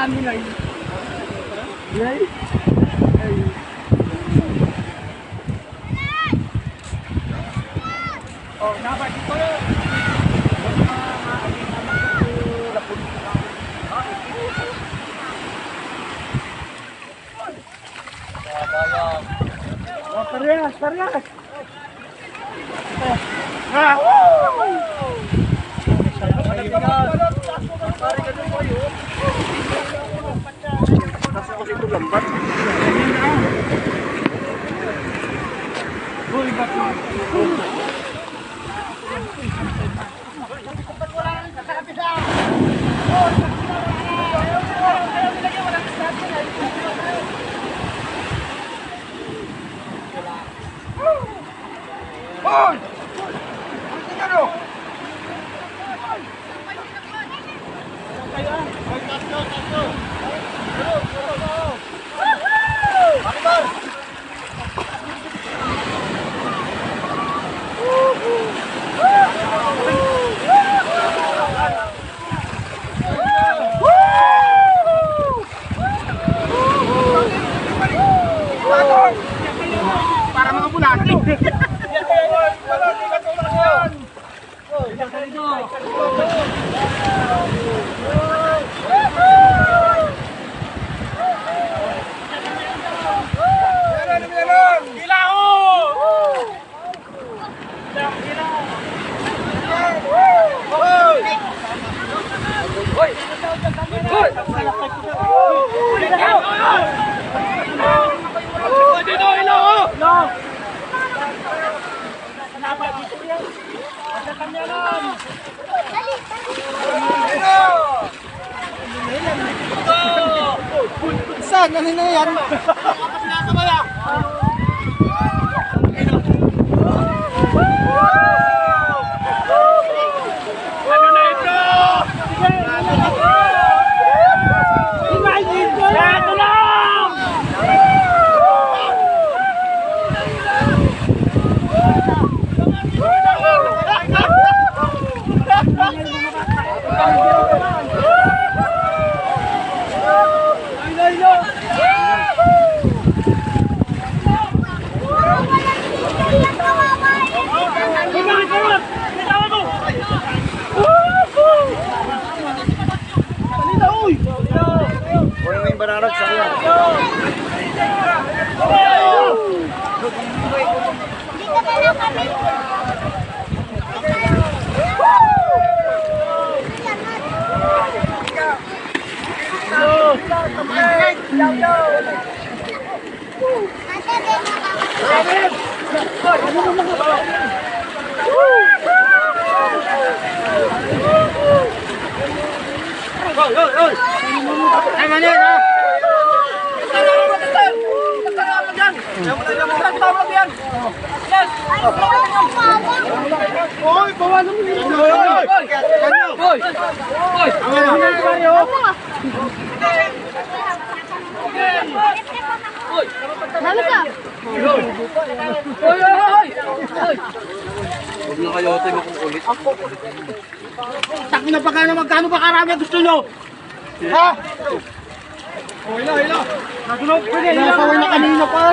amin ay. Ay. Oh, dapat ito. Oh, parehas, parehas. Ah, para mga bulati. Saan? Ano na yan? Banarag sa kuya. Dito na lang kami. Hoy, bawa mo ni. Hoy. Hoy. Hoy. Dali ka. Hoy. Huwag na kayo tayo makukulit. Tak na pa kayo, magkano ba karami gusto nyo? Ha? Oh, hila. Nasunod ko niya. Nakawin na kanina pa.